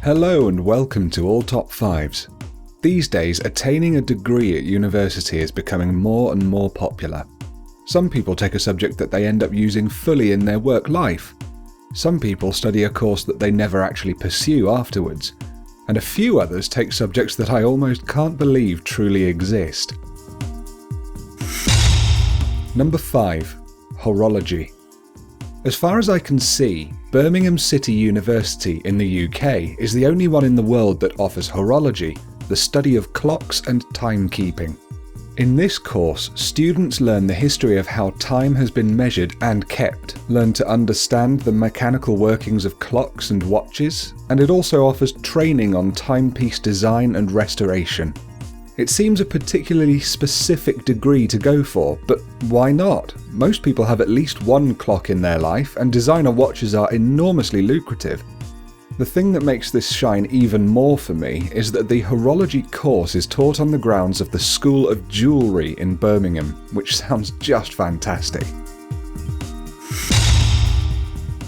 Hello and welcome to All Top 5s. These days, attaining a degree at university is becoming more and more popular. Some people take a subject that they end up using fully in their work life. Some people study a course that they never actually pursue afterwards. And a few others take subjects that I almost can't believe truly exist. Number 5. Horology. As far as I can see, Birmingham City University in the UK is the only one in the world that offers horology, the study of clocks and timekeeping. In this course, students learn the history of how time has been measured and kept, learn to understand the mechanical workings of clocks and watches, and it also offers training on timepiece design and restoration. It seems a particularly specific degree to go for, but why not? Most people have at least one clock in their life, and designer watches are enormously lucrative. The thing that makes this shine even more for me is that the horology course is taught on the grounds of the School of Jewellery in Birmingham, which sounds just fantastic.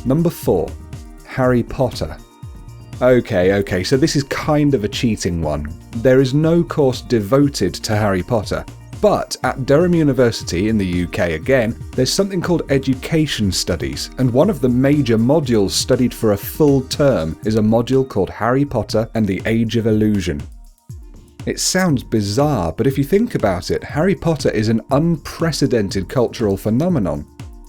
Number 4. Harry Potter. Okay, so this is kind of a cheating one. There is no course devoted to Harry Potter, but at Durham University in the UK again, there's something called Education Studies, and one of the major modules studied for a full term is a module called Harry Potter and the Age of Illusion. It sounds bizarre, but if you think about it, Harry Potter is an unprecedented cultural phenomenon.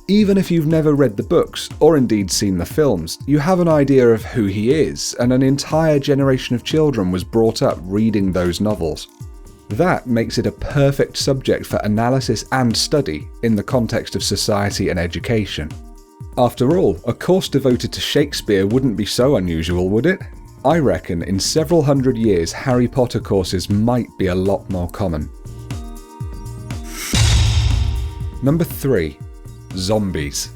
Even if you've never read the books, or indeed seen the films, you have an idea of who he is, and an entire generation of children was brought up reading those novels. That makes it a perfect subject for analysis and study in the context of society and education. After all, a course devoted to Shakespeare wouldn't be so unusual, would it? I reckon in several hundred years Harry Potter courses might be a lot more common. Number 3. Zombies.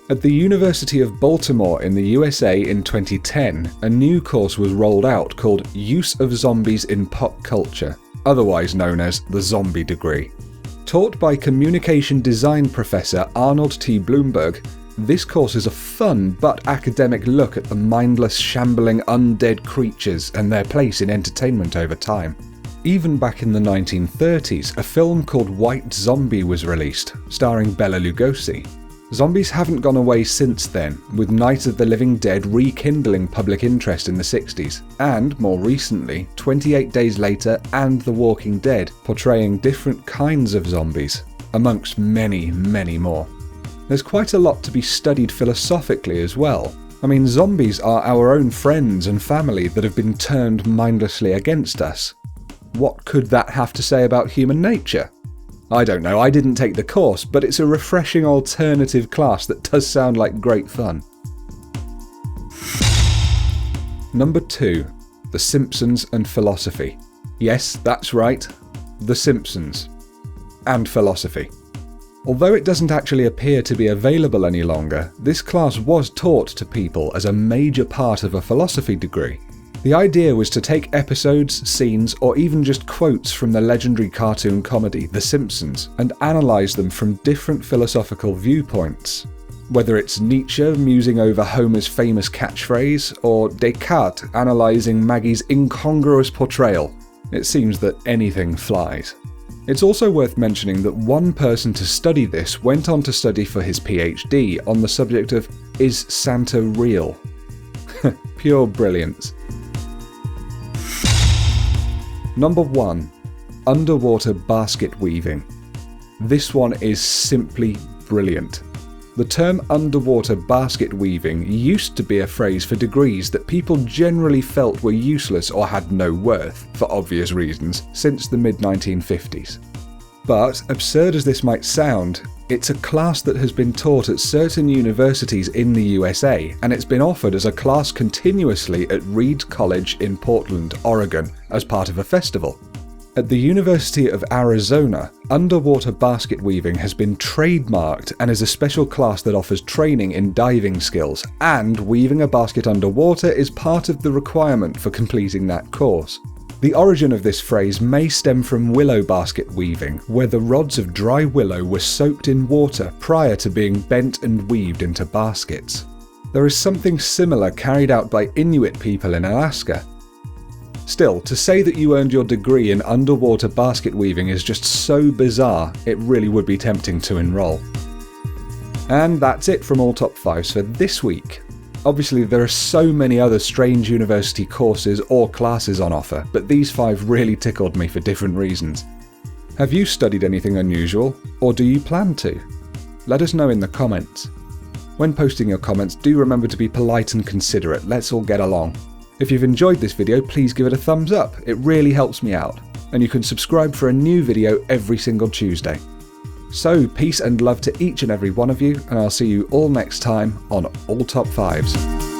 At the University of Baltimore in the USA in 2010, a new course was rolled out called Use of Zombies in Pop Culture, otherwise known as the Zombie degree. Taught by communication design professor Arnold T. Bloomberg, this course is a fun but academic look at the mindless, shambling, undead creatures and their place in entertainment over time. Even back in the 1930s, a film called White Zombie was released, starring Bela Lugosi. Zombies haven't gone away since then, with Night of the Living Dead rekindling public interest in the 60s, and, more recently, 28 Days Later and The Walking Dead, portraying different kinds of zombies, amongst many, many more. There's quite a lot to be studied philosophically as well. I mean, zombies are our own friends and family that have been turned mindlessly against us. What could that have to say about human nature? I don't know, I didn't take the course, but it's a refreshing alternative class that does sound like great fun. Number 2. The Simpsons and Philosophy. Yes, that's right, The Simpsons. And philosophy. Although it doesn't actually appear to be available any longer, this class was taught to people as a major part of a philosophy degree. The idea was to take episodes, scenes, or even just quotes from the legendary cartoon comedy The Simpsons and analyse them from different philosophical viewpoints. Whether it's Nietzsche musing over Homer's famous catchphrase, or Descartes analysing Maggie's incongruous portrayal, it seems that anything flies. It's also worth mentioning that one person to study this went on to study for his PhD on the subject of Is Santa Real? Pure brilliance. Number 1. Underwater basket weaving. This one is simply brilliant. The term underwater basket weaving used to be a phrase for degrees that people generally felt were useless or had no worth, for obvious reasons, since the mid-1950s. But, absurd as this might sound, it's a class that has been taught at certain universities in the USA, and it's been offered as a class continuously at Reed College in Portland, Oregon, as part of a festival. At the University of Arizona, underwater basket weaving has been trademarked and is a special class that offers training in diving skills, and weaving a basket underwater is part of the requirement for completing that course. The origin of this phrase may stem from willow basket weaving, where the rods of dry willow were soaked in water prior to being bent and weaved into baskets. There is something similar carried out by Inuit people in Alaska. Still, to say that you earned your degree in underwater basket weaving is just so bizarre, it really would be tempting to enroll. And that's it from all top 5s for this week. Obviously there are so many other strange university courses or classes on offer, but these 5 really tickled me for different reasons. Have you studied anything unusual, or do you plan to? Let us know in the comments. When posting your comments, do remember to be polite and considerate, let's all get along. If you've enjoyed this video, please give it a thumbs up, it really helps me out. And you can subscribe for a new video every single Tuesday. So, peace and love to each and every one of you, and I'll see you all next time on All Top 5s.